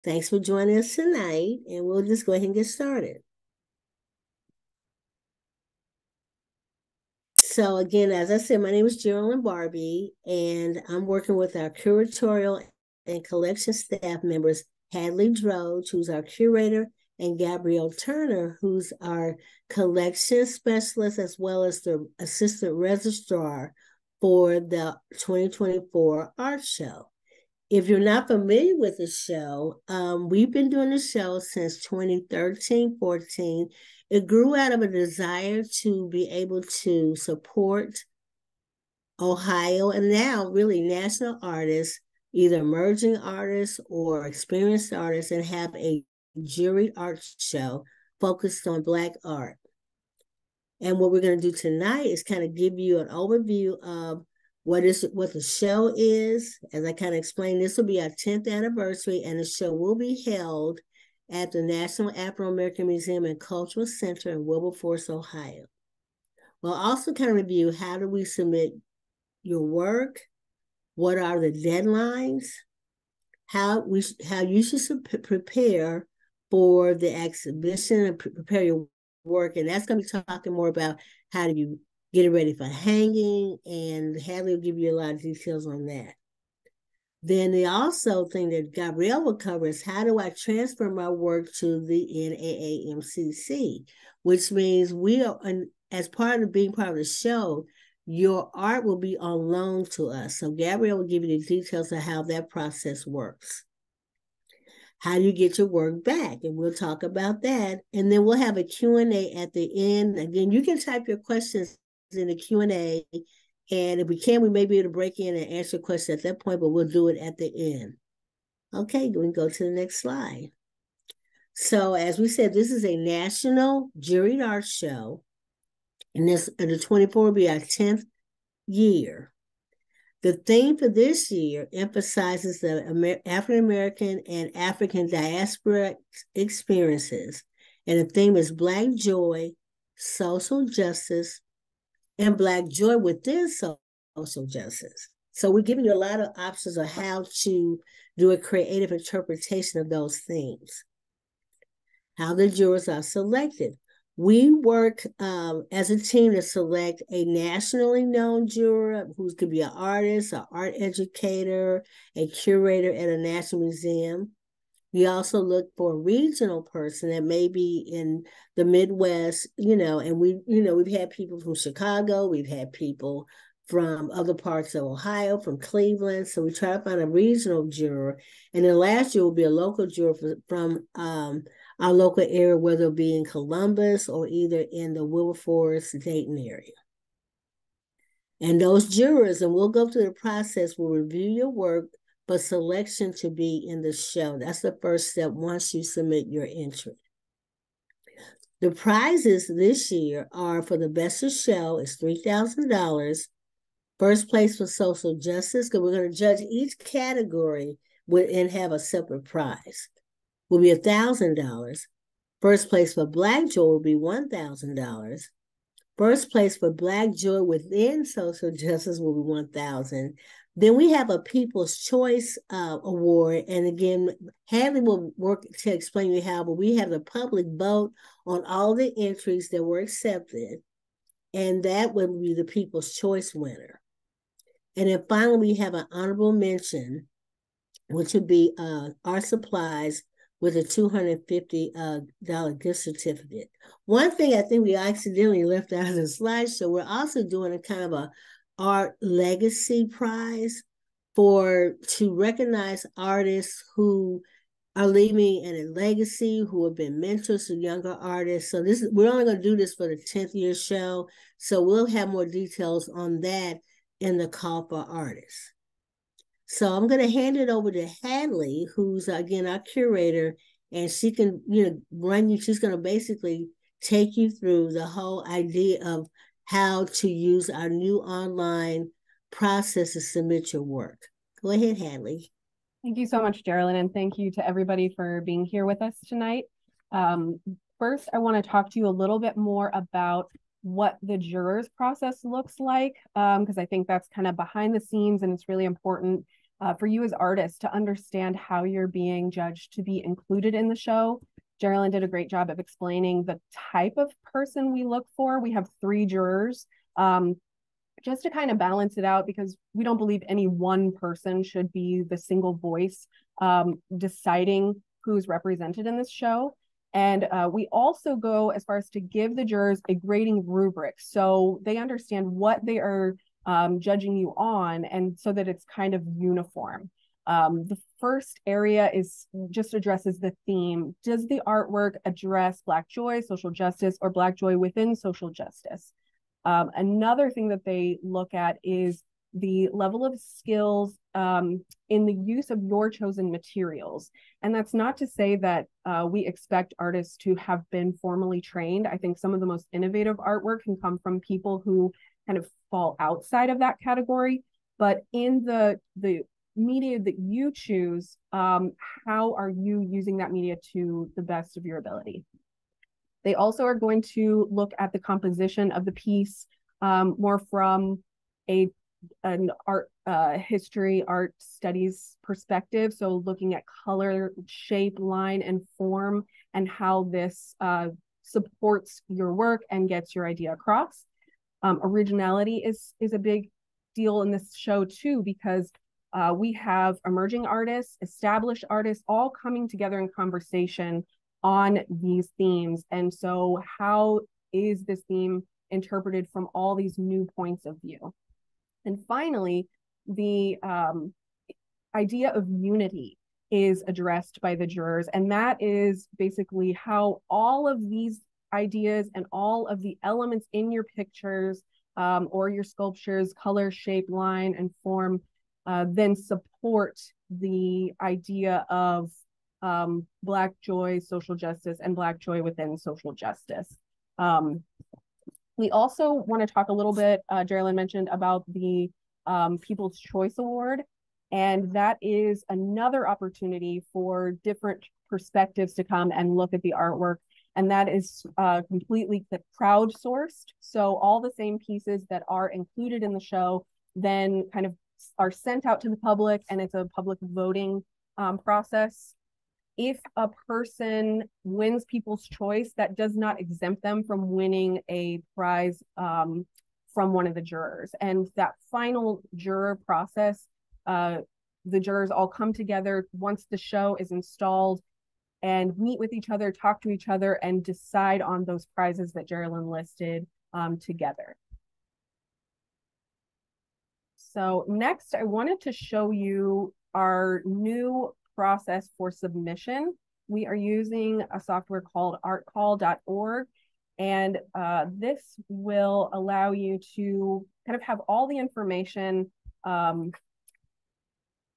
Thanks for joining us tonight, and we'll just go ahead and get started. So again, as I said, my name is Geraldine Barbie, and I'm working with our curatorial and collection staff members, Hadley Droge, who's our curator, and Gabrielle Turner, who's our collection specialist, as well as the assistant registrar for the 2024 art show. If you're not familiar with the show, we've been doing the show since 2013-14. It grew out of a desire to be able to support Ohio and now really national artists, either emerging artists or experienced artists, and have a juried art show focused on Black art. And what we're going to do tonight is kind of give you an overview of what the show is. As I kind of explained, this will be our 10th anniversary, and the show will be held at the National Afro-American Museum and Cultural Center in Wilberforce, Ohio. We'll also kind of review how do we submit your work, what are the deadlines, how you should prepare for the exhibition and prepare your work. And that's going to be talking more about how do you get it ready for hanging, and Hadley will give you a lot of details on that. Then the also thing that Gabrielle will cover is how do I transfer my work to the NAAMCC, which means we are, as part of being part of the show, your art will be on loan to us. So Gabrielle will give you the details of how that process works. How do you get your work back? And we'll talk about that. And then we'll have a Q&A at the end. Again, you can type your questions in the Q&A. And if we can, we may be able to break in and answer questions at that point, but we'll do it at the end. Okay, we can go to the next slide. So as we said, this is a national juried art show. And the 24 will be our 10th year. The theme for this year emphasizes the African-American and African diaspora experiences. And the theme is Black joy, social justice, and Black joy within social justice. So we're giving you a lot of options on how to do a creative interpretation of those themes. How the jurors are selected. We work as a team to select a nationally known juror who could be an artist, an art educator, a curator at a national museum. We also look for a regional person that may be in the Midwest, and we've had people from Chicago, we've had people from other parts of Ohio, from Cleveland. So we try to find a regional juror. And then last year will be a local juror from our local area, whether it be in Columbus or either in the Wilberforce, Dayton area. And those jurors, and we'll go through the process, will review your work for selection to be in the show. That's the first step once you submit your entry. The prizes this year are for the best of show is $3,000. First place for social justice, because we're going to judge each category and have a separate prize, will be $1,000. First place for Black joy will be $1,000. First place for Black joy within social justice will be $1,000. Then we have a People's Choice Award. And again, Hadley will work to explain to you how, but we have the public vote on all the entries that were accepted. And that would be the People's Choice winner. And then finally, we have an honorable mention, which would be art supplies with a $250 gift certificate. One thing I think we accidentally left out of the slideshow, we're also doing a kind of a art legacy prize to recognize artists who are leaving a legacy, who have been mentors to younger artists. So we're only going to do this for the 10th year show. So we'll have more details on that in the call for artists. So I'm going to hand it over to Hadley, who's again our curator, and she can run you. She's going to basically take you through the whole idea of how to use our new online process to submit your work. Go ahead, Hadley. Thank you so much, Geraldine, and thank you to everybody for being here with us tonight. First, I want to talk to you a little bit more about what the jurors process looks like, because I think that's kind of behind the scenes and it's really important for you as artists to understand how you're being judged to be included in the show. Geraldine did a great job of explaining the type of person we look for. We have 3 jurors, just to kind of balance it out, because we don't believe any one person should be the single voice deciding who's represented in this show. And we also go as far as to give the jurors a grading rubric so they understand what they are judging you on, and so that it's kind of uniform. The first area is just addresses the theme. Does the artwork address Black joy, social justice, or Black joy within social justice? Another thing that they look at is the level of skills in the use of your chosen materials. And that's not to say that we expect artists to have been formally trained. I think some of the most innovative artwork can come from people who kind of fall outside of that category. But in the media that you choose, how are you using that media to the best of your ability? They also are going to look at the composition of the piece more from an art history, art studies perspective. So looking at color, shape, line, and form, and how this supports your work and gets your idea across. Originality is a big deal in this show too, because we have emerging artists, established artists, all coming together in conversation on these themes. And so how is this theme interpreted from all these new points of view? And finally, the idea of unity is addressed by the jurors. And that is basically how all of these ideas and all of the elements in your pictures or your sculptures, color, shape, line, and form, then support the idea of Black joy, social justice, and Black joy within social justice. We also want to talk a little bit, Geraldine mentioned about the People's Choice Award, and that is another opportunity for different perspectives to come and look at the artwork, and that is completely crowdsourced. So all the same pieces that are included in the show then kind of are sent out to the public, and it's a public voting process. If a person wins People's Choice, that does not exempt them from winning a prize from one of the jurors. And that final juror process, the jurors all come together once the show is installed and meet with each other, talk to each other, and decide on those prizes that Geraldine listed together. So next, I wanted to show you our new process for submission. We are using a software called artcall.org, and this will allow you to kind of have all the information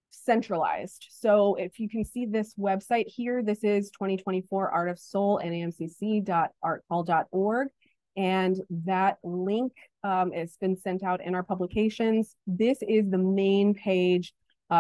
centralized. So if you can see this website here, this is 2024 Art of Soul, NAAMCC.artcall.org. And that link has been sent out in our publications. This is the main page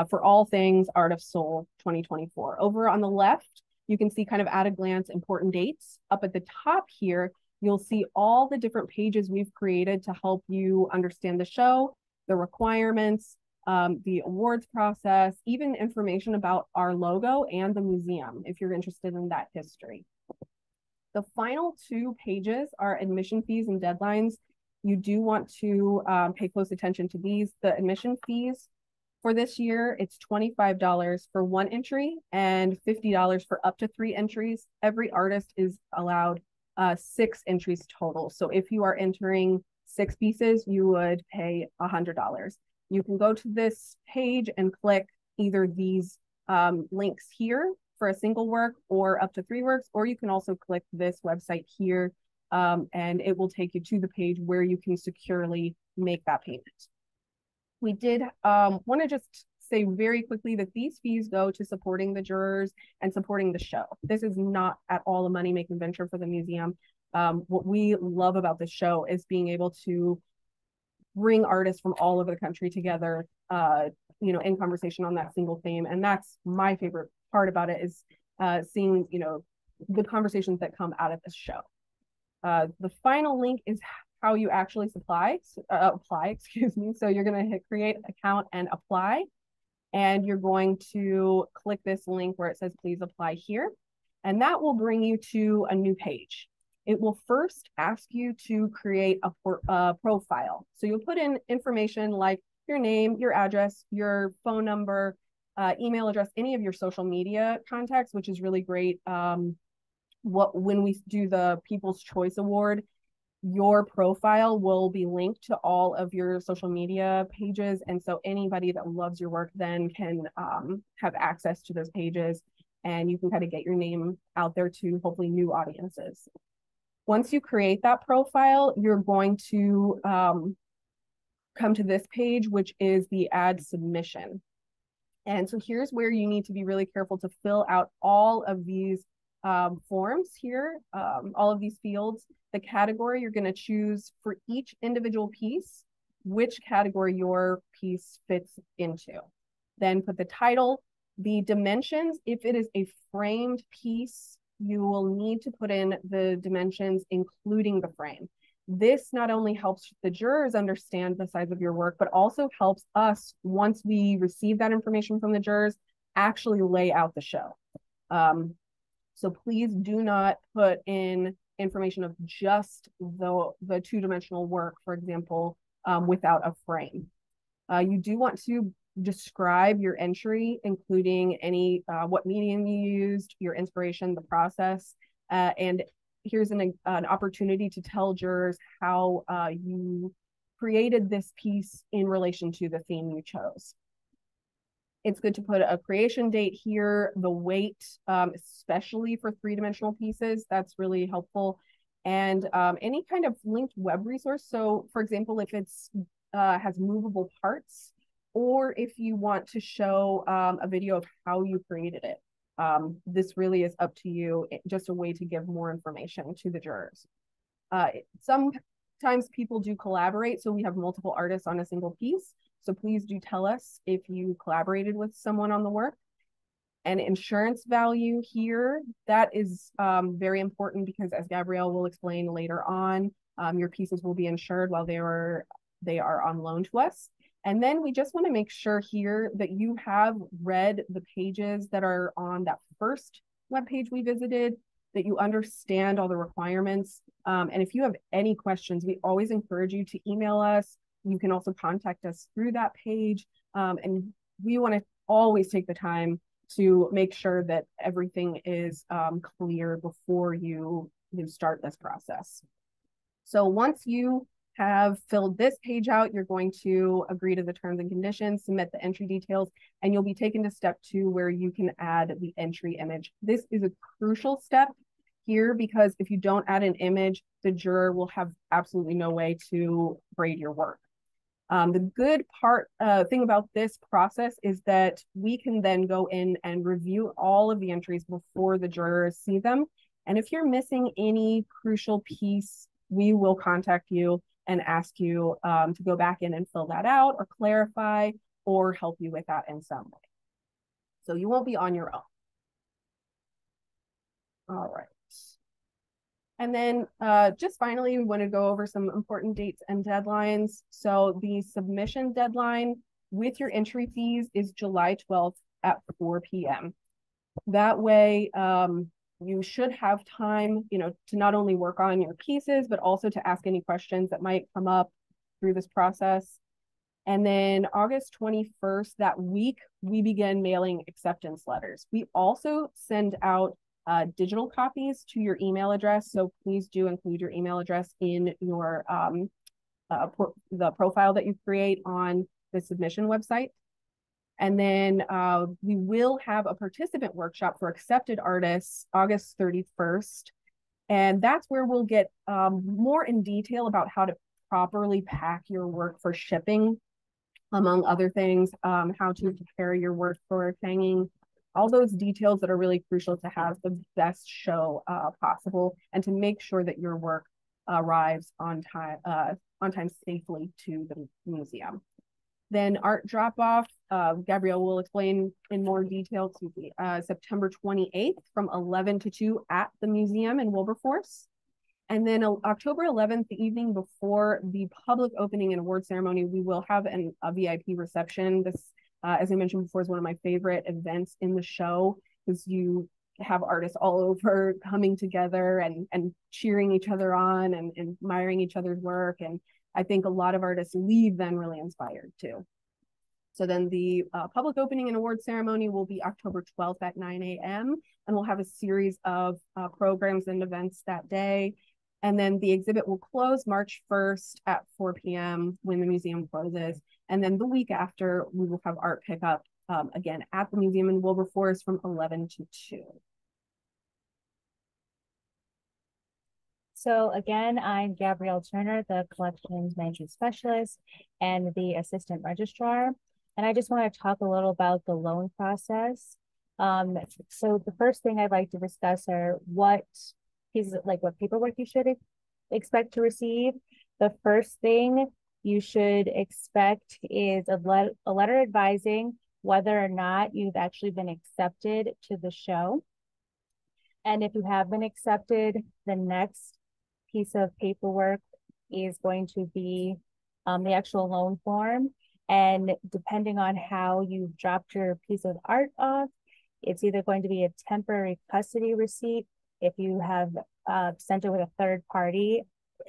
for all things Art of Soul 2024. Over on the left, you can see kind of at a glance important dates. Up at the top here, you'll see all the different pages we've created to help you understand the show, the requirements, the awards process, even information about our logo and the museum, if you're interested in that history. The final 2 pages are admission fees and deadlines. You do want to pay close attention to these. The admission fees for this year, it's $25 for 1 entry and $50 for up to 3 entries. Every artist is allowed 6 entries total. So if you are entering 6 pieces, you would pay $100. You can go to this page and click either these links here for a single work or up to 3 works, or you can also click this website here and it will take you to the page where you can securely make that payment. We did want to just say very quickly that these fees go to supporting the jurors and supporting the show. This is not at all a money-making venture for the museum. What we love about this show is being able to bring artists from all over the country together, in conversation on that single theme. And that's my favorite part about it, is seeing, the conversations that come out of this show. The final link is how you actually apply, excuse me. So you're going to hit create account and apply. and you're going to click this link where it says, please apply here. And that will bring you to a new page. It will first ask you to create a profile. So you'll put in information like your name, your address, your phone number, email address, any of your social media contacts, which is really great. When we do the People's Choice Award, your profile will be linked to all of your social media pages. And so anybody that loves your work then can have access to those pages, and you can kind of get your name out there to hopefully new audiences. Once you create that profile, you're going to come to this page, which is the ad submission. And so here's where you need to be really careful to fill out all of these forms here, all of these fields. The category you're going to choose for each individual piece, which category your piece fits into. Then put the title, the dimensions. If it is a framed piece, you will need to put in the dimensions, including the frame. This not only helps the jurors understand the size of your work, but also helps us, once we receive that information from the jurors, actually lay out the show. So please do not put in information of just the two-dimensional work, for example, without a frame. You do want to describe your entry, including any what medium you used, your inspiration, the process, and here's an opportunity to tell jurors how you created this piece in relation to the theme you chose. It's good to put a creation date here, the weight, especially for three-dimensional pieces. That's really helpful. And any kind of linked web resource. So for example, if it's has movable parts, or if you want to show a video of how you created it. This really is up to you, just a way to give more information to the jurors. Sometimes people do collaborate, so we have multiple artists on a single piece. So please do tell us if you collaborated with someone on the work. And insurance value here, that is very important because, as Gabrielle will explain later on, your pieces will be insured while they are on loan to us. And then we just want to make sure here that you have read the pages that are on that first webpage we visited, that you understand all the requirements. And if you have any questions, we always encourage you to email us. You can also contact us through that page. And we want to always take the time to make sure that everything is clear before you start this process. So once you have filled this page out, you're going to agree to the terms and conditions, submit the entry details, and you'll be taken to step 2 where you can add the entry image. This is a crucial step here because if you don't add an image, the juror will have absolutely no way to grade your work. The good thing about this process is that we can then go in and review all of the entries before the jurors see them. And if you're missing any crucial piece, we will contact you and ask you to go back in and fill that out or clarify or help you with that in some way. So you won't be on your own. All right. And then just finally, we want to go over some important dates and deadlines. So the submission deadline with your entry fees is July 12th at 4 p.m. That way, you should have time, to not only work on your pieces, but also to ask any questions that might come up through this process. And then August 21st, that week, we begin mailing acceptance letters. We also send out digital copies to your email address. So please do include your email address in your the profile that you create on the submission website. And then we will have a participant workshop for accepted artists August 31st. And that's where we'll get more in detail about how to properly pack your work for shipping, among other things, how to prepare your work for hanging, all those details that are really crucial to have the best show possible and to make sure that your work arrives on time safely to the museum. Then art drop-off, Gabrielle will explain in more detail, September 28th from 11 to 2 at the museum in Wilberforce. And then October 11th, the evening before the public opening and award ceremony, we will have a VIP reception. This as I mentioned before, is one of my favorite events in the show, because you have artists all over coming together and cheering each other on and admiring each other's work. And I think a lot of artists leave then really inspired too. So then the public opening and award ceremony will be October 12th at 9 a.m. And we'll have a series of programs and events that day. And then the exhibit will close March 1st at 4 p.m. when the museum closes. And then the week after, we will have art pickup again at the museum in Wilberforce from 11 to 2. So again, I'm Gabrielle Turner, the Collections Management Specialist and the Assistant Registrar. And I just want to talk a little about the loan process. So the first thing I'd like to discuss are what paperwork you should expect to receive. The first thing you should expect is a letter advising whether or not you've actually been accepted to the show. And if you have been accepted, the next piece of paperwork is going to be the actual loan form. And depending on how you've dropped your piece of art off, it's either going to be a temporary custody receipt if you have sent it with a third party,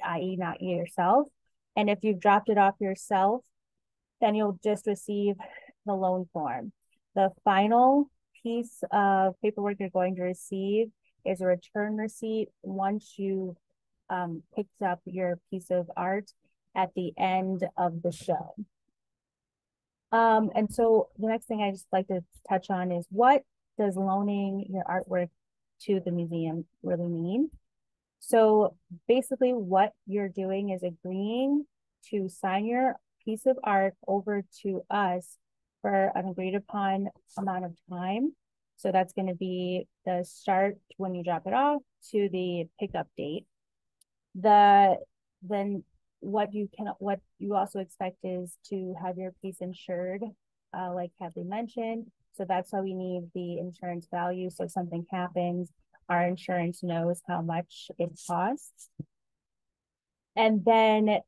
i.e. not you yourself. And if you've dropped it off yourself, then you'll just receive the loan form. The final piece of paperwork you're going to receive is a return receipt once you picked up your piece of art at the end of the show. And so the next thing I just like to touch on is, what does loaning your artwork to the museum really mean? So basically what you're doing is agreeing to sign your piece of art over to us for an agreed upon amount of time. So that's going to be the start when you drop it off to the pickup date. Then what you also expect is to have your piece insured, like Kathleen mentioned. So that's why we need the insurance value. So if something happens, our insurance knows how much it costs. And then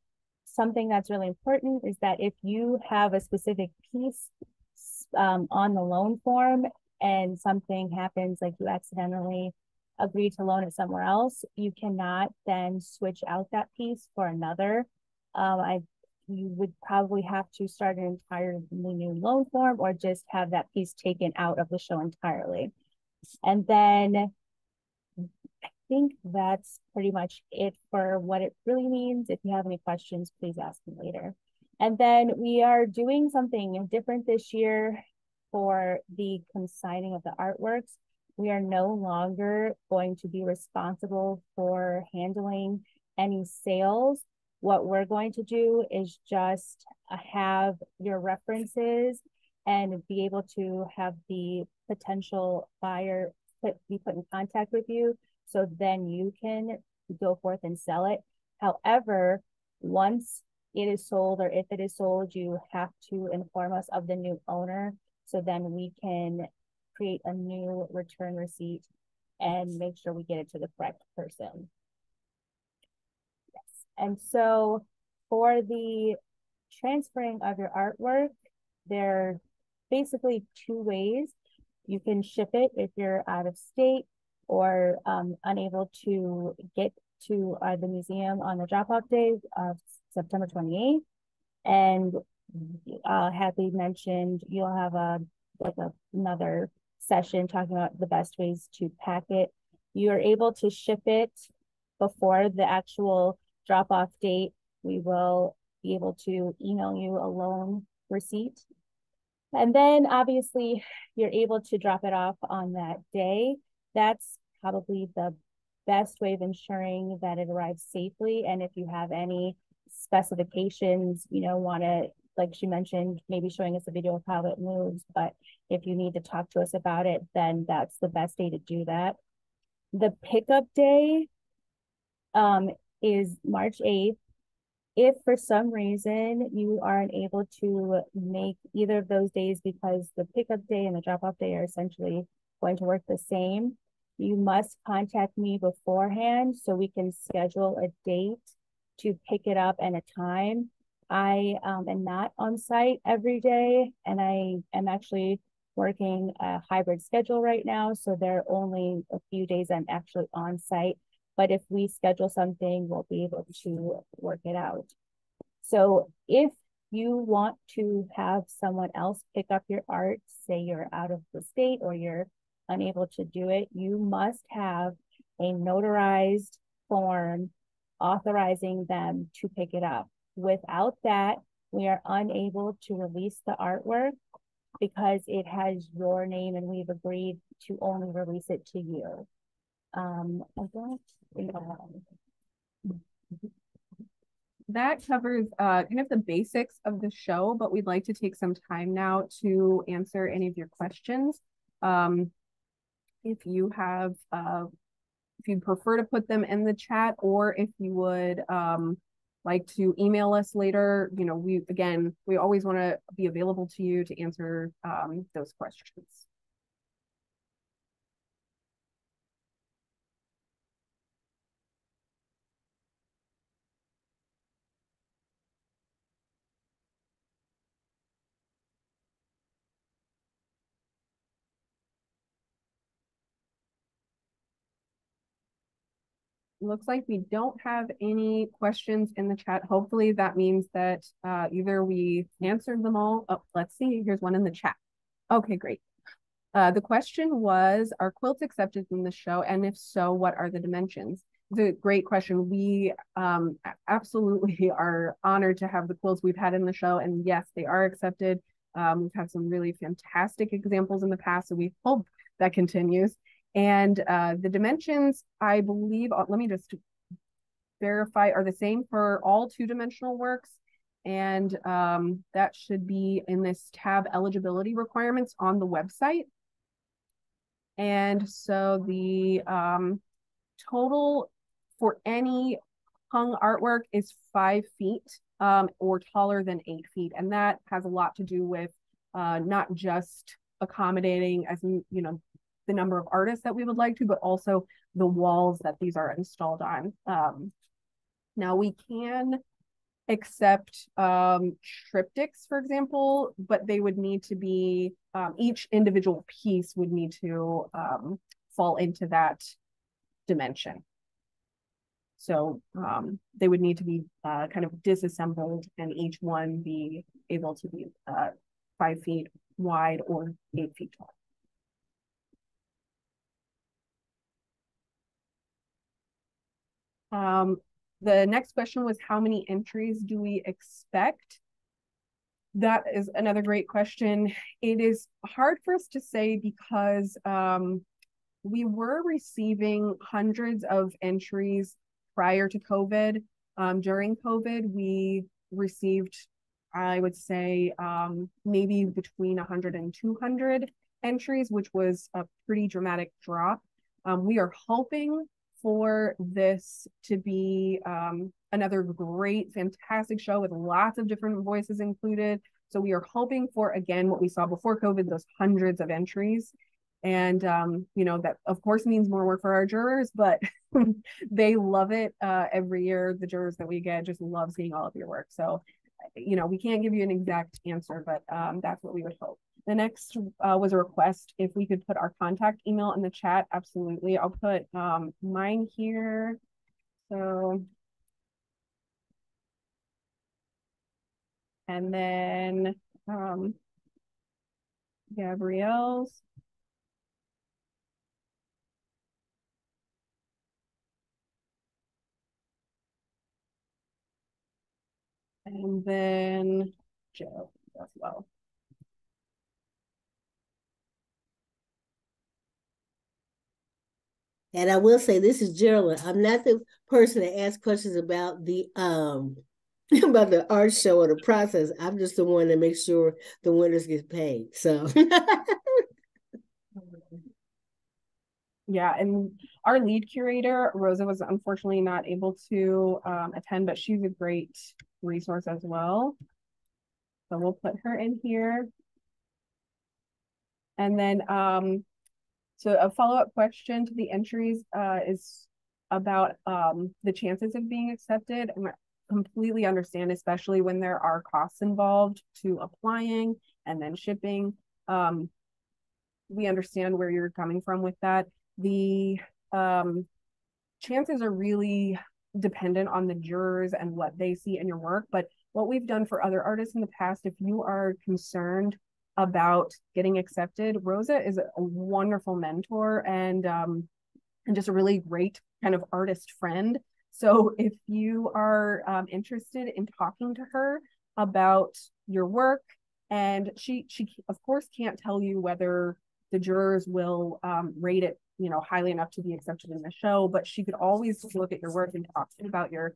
something that's really important is that if you have a specific piece on the loan form and something happens, like you accidentally agree to loan it somewhere else, you cannot then switch out that piece for another. You would probably have to start an entirely new loan form, or just have that piece taken out of the show entirely. And then I think that's pretty much it for what it really means. If you have any questions, please ask me later. And then we are doing something different this year for the consigning of the artworks. We are no longer going to be responsible for handling any sales. What we're going to do is just have your references and be able to have the potential buyer be put in contact with you, so then you can go forth and sell it. However, once it is sold, or if it is sold, you have to inform us of the new owner, so then we can create a new return receipt and make sure we get it to the correct person. Yes. And so for the transferring of your artwork, there are basically two ways. You can ship it if you're out of state or unable to get to the museum on the drop-off day of September 28th. And Hadley mentioned you'll have another session talking about the best ways to pack it. You are able to ship it before the actual drop-off date. We will be able to email you a loan receipt. And then obviously you're able to drop it off on that day. That's probably the best way of ensuring that it arrives safely. And if you have any specifications, want to, like she mentioned, maybe showing us a video of how it moves, but if you need to talk to us about it, then that's the best day to do that. The pickup day is March 8th. If for some reason you aren't able to make either of those days, because the pickup day and the drop-off day are essentially going to work the same, you must contact me beforehand so we can schedule a date to pick it up and a time. I am not on site every day, and I am actually working a hybrid schedule right now. So there are only a few days I'm actually on site. But if we schedule something, we'll be able to work it out. So if you want to have someone else pick up your art, say you're out of the state or you're unable to do it, you must have a notarized form authorizing them to pick it up. Without that, we are unable to release the artwork because it has your name and we've agreed to only release it to you. I don't think I have anything. That covers kind of the basics of the show, but we'd like to take some time now to answer any of your questions. If you have, if you'd prefer to put them in the chat, or if you would like to email us later, you know, we always want to be available to you to answer those questions. Looks like we don't have any questions in the chat. Hopefully that means that either we answered them all. Oh, let's see. Here's one in the chat. Okay, great. The question was, are quilts accepted in the show? And if so, what are the dimensions? It's a great question. We absolutely are honored to have the quilts we've had in the show. And yes, they are accepted. We've had some really fantastic examples in the past, so we hope that continues. And the dimensions, I believe, let me just verify, are the same for all two-dimensional works. And that should be in this tab, eligibility requirements on the website. And so the total for any hung artwork is 5 feet or taller than 8 feet. And that has a lot to do with not just accommodating, as you know, the number of artists that we would like to, but also the walls that these are installed on. Now we can accept triptychs, for example, but they would need to be, each individual piece would need to fall into that dimension. So they would need to be kind of disassembled and each one be able to be 5 feet wide or 8 feet tall. The next question was, how many entries do we expect? That is another great question. It is hard for us to say because we were receiving hundreds of entries prior to COVID. During COVID, we received, I would say, maybe between 100 and 200 entries, which was a pretty dramatic drop. We are hoping for this to be another great, fantastic show with lots of different voices included. So we are hoping for, again, what we saw before COVID, those hundreds of entries. And, you know, that of course means more work for our jurors, but they love it every year. The jurors that we get just love seeing all of your work. So, you know, we can't give you an exact answer, but that's what we would hope. The next was a request if we could put our contact email in the chat. Absolutely. I'll put mine here. So, and then Gabrielle's. And then Joe as well. And I will say, this is Geraldine. I'm not the person to ask questions about the about the art show or the process. I'm just the one that makes sure the winners get paid. So yeah, and our lead curator, Rosa, was unfortunately not able to attend, but she's a great resource as well. So we'll put her in here. And then so a follow-up question to the entries is about the chances of being accepted. And completely understand, especially when there are costs involved to applying and then shipping. We understand where you're coming from with that. The chances are really dependent on the jurors and what they see in your work. But what we've done for other artists in the past, if you are concerned about getting accepted, Rosa is a wonderful mentor and just a really great kind of artist friend. So if you are interested in talking to her about your work, and she of course can't tell you whether the jurors will rate it, you know, highly enough to be accepted in the show, but she could always look at your work and talk about your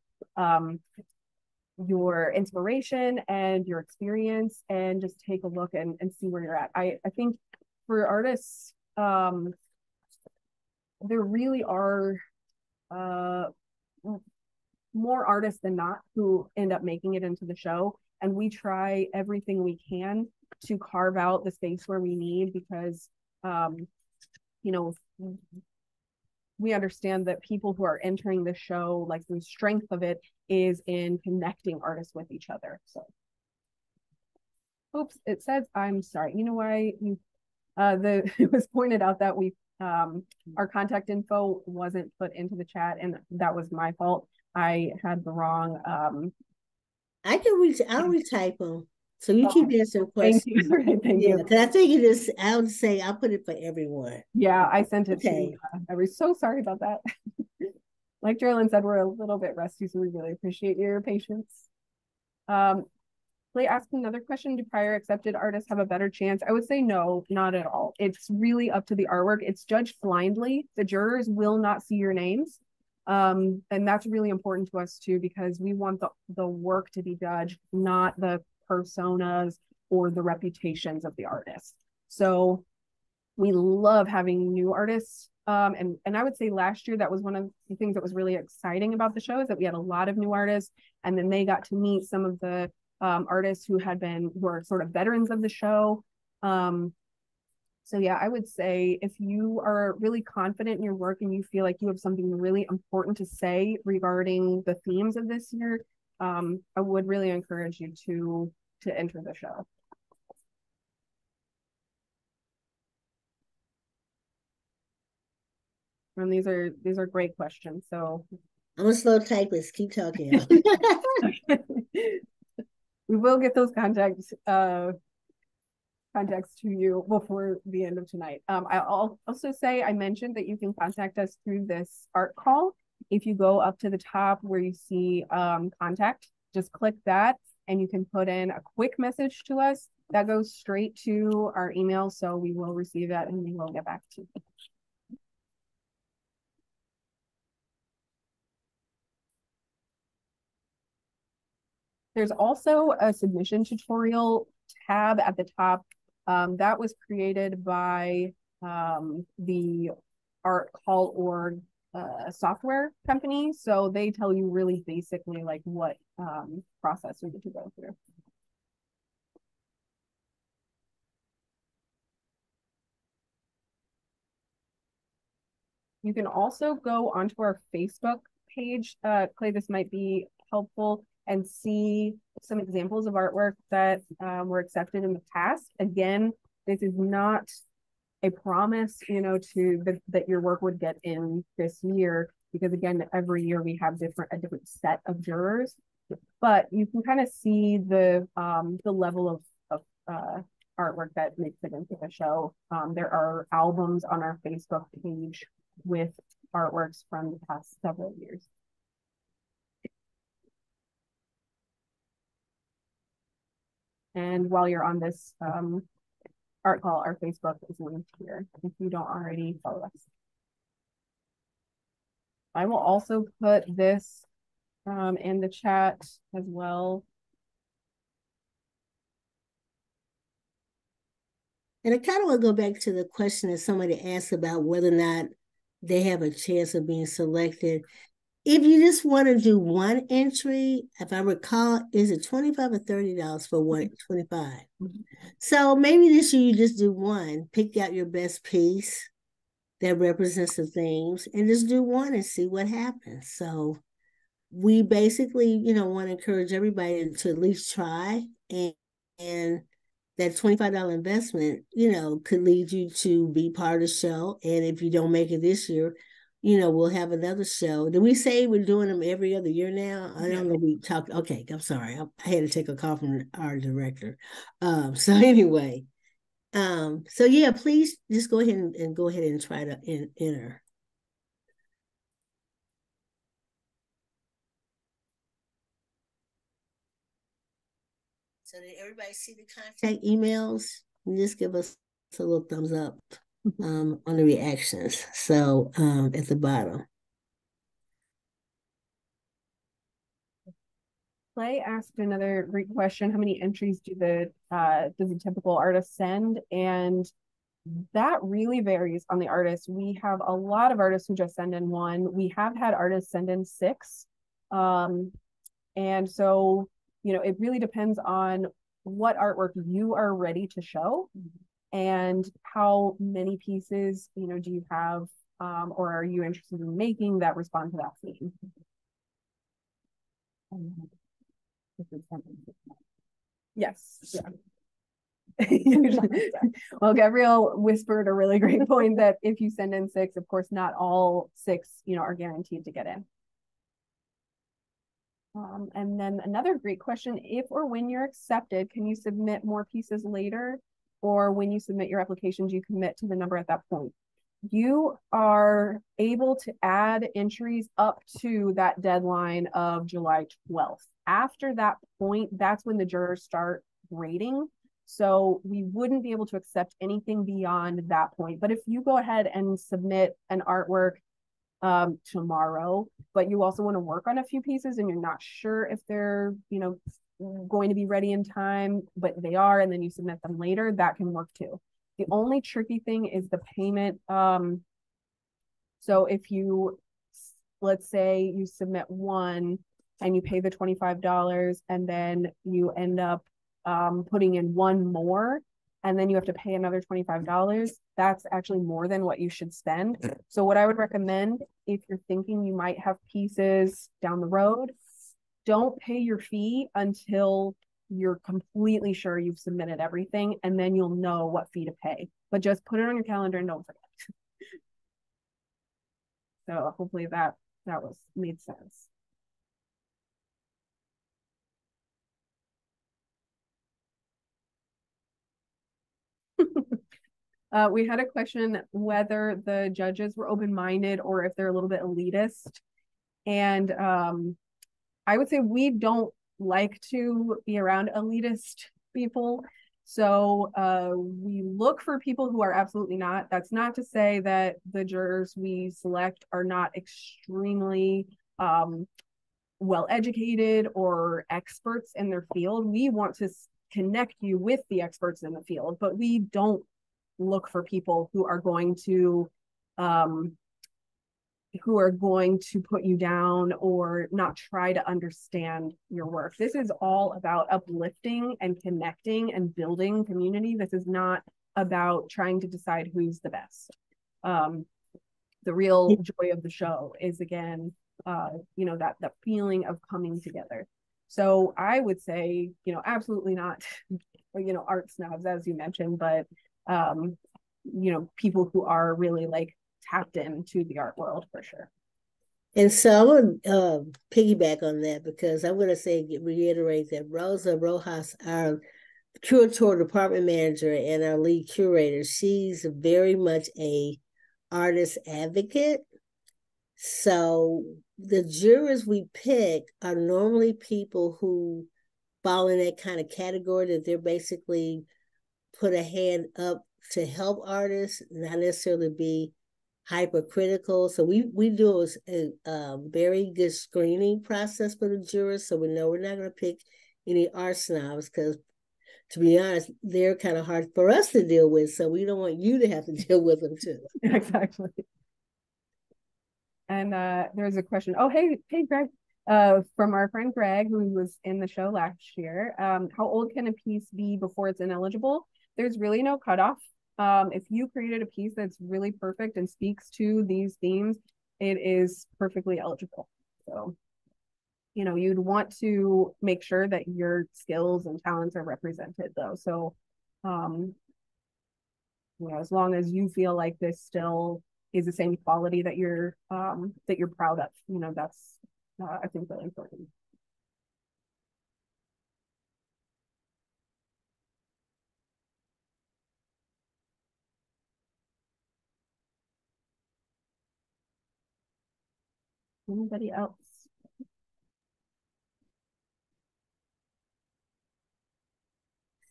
inspiration and your experience and just take a look and see where you're at. I think for artists, there really are more artists than not who end up making it into the show. And we try everything we can to carve out the space where we need, because, you know, we understand that people who are entering the show, like the strength of it is in connecting artists with each other. So, oops, it says, I'm sorry. You know why you, it was pointed out that we, our contact info wasn't put into the chat, and that was my fault. I had the wrong, I can I'll retype them. So you keep answering questions. Thank you. Thank you. Because I think it is, I would say I'll put it for everyone. Yeah, I sent it to I was so sorry about that. Like Geraldine said, we're a little bit rusty, so we really appreciate your patience. Clay asked another question: do prior accepted artists have a better chance? I would say no, not at all. It's really up to the artwork. It's judged blindly. The jurors will not see your names. And that's really important to us too, because we want the work to be judged, not the personas or the reputations of the artist. So we love having new artists. And I would say last year, that was one of the things that was really exciting about the show, is that we had a lot of new artists, and then they got to meet some of the artists who were sort of veterans of the show. So yeah, I would say if you are really confident in your work and you feel like you have something really important to say regarding the themes of this year, I would really encourage you to enter the show. And these are great questions. So I'm a slow typist. Keep talking. We will get those contacts to you before the end of tonight. I'll also say, I mentioned that you can contact us through this art call. If you go up to the top where you see contact, just click that and you can put in a quick message to us. That goes straight to our email, so we will receive that and we will get back to you. There's also a submission tutorial tab at the top. That was created by the Art Call Org software company. So they tell you really basically like what process you need to go through. You can also go onto our Facebook page. Clay, this might be helpful, and see some examples of artwork that were accepted in the past. Again, this is not a promise, you know, that your work would get in this year, because again, every year we have a different set of jurors. But you can kind of see the level of artwork that makes it into the show. There are albums on our Facebook page with artworks from the past several years. And while you're on this art call, our Facebook is linked here if you don't already follow us. I will also put this in the chat as well. And I kind of want to go back to the question that somebody asked about whether or not they have a chance of being selected. If you just want to do one entry, if I recall, is it $25 or $30 for one? 25. Mm-hmm. So maybe this year you just do one, pick out your best piece that represents the themes, and just do one and see what happens. So we basically, want to encourage everybody to at least try, and that $25 investment, could lead you to be part of the show. And if you don't make it this year, we'll have another show. Did we say we're doing them every other year now? I don't know. We talked. Okay, I'm sorry. I had to take a call from our director. So anyway, so yeah, please just go ahead and go ahead and try to enter. So did everybody see the contact emails? And just give us a little thumbs up on the reactions. So at the bottom. Clay asked another great question. How many entries does a typical artist send? And that really varies on the artist. We have a lot of artists who just send in one. We have had artists send in 6. And so, it really depends on what artwork you are ready to show and how many pieces, do you have, or are you interested in making that respond to that theme? Yes. Yeah. Well, Gabrielle whispered a really great point that if you send in 6, of course, not all 6, are guaranteed to get in. And then another great question, if or when you're accepted, can you submit more pieces later? Or when you submit your application, do you commit to the number at that point? You are able to add entries up to that deadline of July 12th. After that point, that's when the jurors start grading. So we wouldn't be able to accept anything beyond that point. But if you go ahead and submit an artwork tomorrow, but you also want to work on a few pieces and you're not sure if they're, going to be ready in time, but they are, and then you submit them later, that can work too. The only tricky thing is the payment. So if you, let's say you submit one and you pay the $25 and then you end up putting in one more, and then you have to pay another $25, that's actually more than what you should spend. So what I would recommend, if you're thinking you might have pieces down the road, don't pay your fee until you're completely sure you've submitted everything, and then you'll know what fee to pay. But just put it on your calendar and don't forget. So hopefully that was made sense. We had a question whether the judges were open-minded or if they're a little bit elitist. And I would say we don't like to be around elitist people. So we look for people who are absolutely not. That's not to say that the jurors we select are not extremely well-educated or experts in their field. We want to connect you with the experts in the field, but we don't look for people who are going to put you down or not try to understand your work. This is all about uplifting and connecting and building community. This is not about trying to decide who's the best. The real joy of the show is, again, that feeling of coming together. So I would say, absolutely not, art snobs, as you mentioned, but people who are really like tapped into the art world for sure. And so I want to piggyback on that, because I'm going to reiterate that Rosa Rojas, our curatorial department manager and our lead curator, she's very much a artist advocate. So the jurors we pick are normally people who fall in that kind of category, that they're basically put a hand up to help artists, not necessarily be hypercritical. So we do a very good screening process for the jurors, so we know we're not going to pick any art snobs, because to be honest, they're kind of hard for us to deal with, so we don't want you to have to deal with them too. Exactly. And there's a question. Oh, hey Greg, from our friend Greg, who was in the show last year. How old can a piece be before it's ineligible? There's really no cutoff. If you created a piece that's really perfect and speaks to these themes, it is perfectly eligible. So you'd want to make sure that your skills and talents are represented though. So, um, as long as you feel like this still is the same quality that you're proud of, that's I think really important. Anybody else?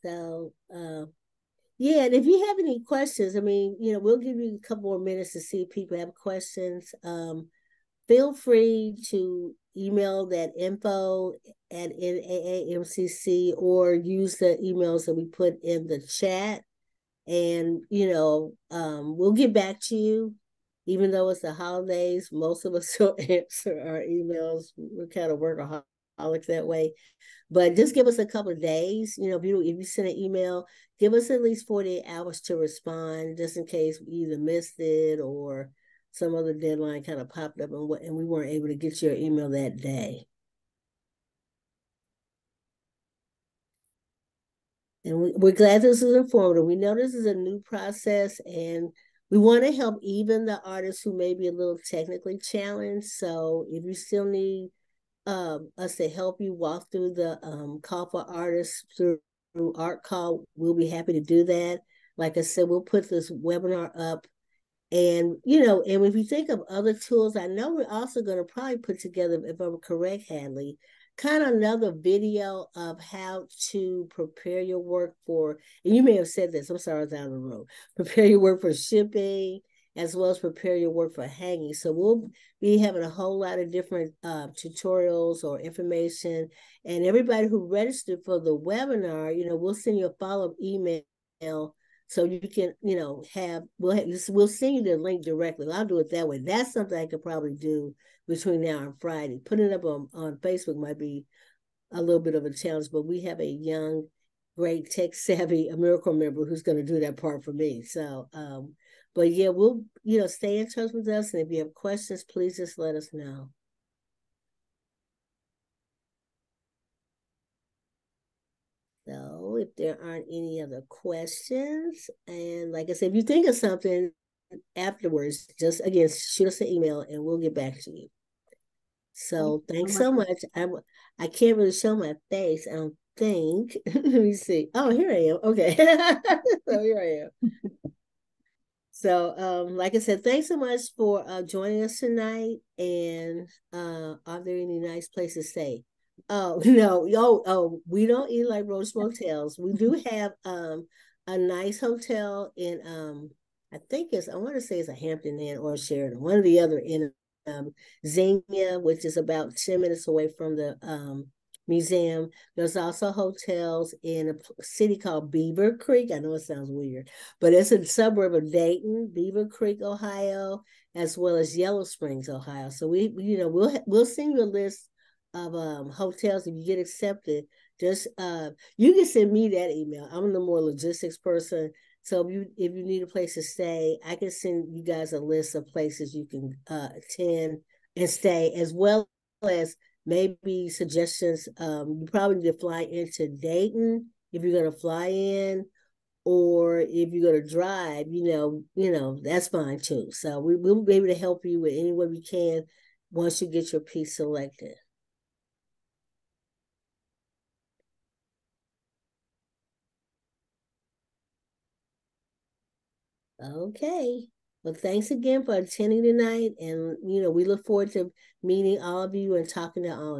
So, yeah, and if you have any questions, I mean, we'll give you a couple more minutes to see if people have questions. Feel free to email that info at NAAMCC or use the emails that we put in the chat. And, we'll get back to you. Even though it's the holidays, most of us don't answer our emails. We're kind of workaholics that way. But just give us a couple of days. If you send an email, give us at least 48 hours to respond, just in case we either missed it or some other deadline kind of popped up and we weren't able to get your email that day. And we're glad this is informative. We know this is a new process, and we want to help even the artists who may be a little technically challenged. So if you still need us to help you walk through the call for artists through Art Call, we'll be happy to do that. Like I said, we'll put this webinar up. And, and if you think of other tools, I know we're also going to probably put together, if I'm correct, Hadley, kind of another video of how to prepare your work for, and you may have said this, I'm sorry, I was out of the room, prepare your work for shipping, as well as prepare your work for hanging. So we'll be having a whole lot of different tutorials or information. And everybody who registered for the webinar, we'll send you a follow-up email so you can, we'll send you the link directly. I'll do it that way. That's something I could probably do between now and Friday. Putting it up on Facebook might be a little bit of a challenge, but we have a young, great tech-savvy Miracle member who's going to do that part for me. So, but yeah, we'll, stay in touch with us. And if you have questions, please just let us know. So if there aren't any other questions, and like I said, if you think of something afterwards, just again, shoot us an email and we'll get back to you. So thanks so much. I can't really show my face, I don't think. Let me see. Oh, here I am. Okay. So here I am. So like I said, thanks so much for joining us tonight. And are there any nice places to stay? Oh, no. We don't eat like Roach Motels. We do have a nice hotel in I want to say it's a Hampton Inn or Sheraton, one or the other, in Xenia, which is about 10 minutes away from the museum. There's also hotels in a city called Beaver Creek. I know it sounds weird, but it's a suburb of Dayton, Beaver Creek, Ohio, as well as Yellow Springs, Ohio. So we'll send you a list of hotels. If you get accepted, just you can send me that email. I'm the more logistics person. So if you need a place to stay, I can send you guys a list of places you can attend and stay, as well as maybe suggestions. You probably need to fly into Dayton if you're going to fly in, or if you're going to drive, that's fine too. So we'll be able to help you with any way we can once you get your piece selected. Okay. Well, thanks again for attending tonight. And, we look forward to meeting all of you and talking to all of you.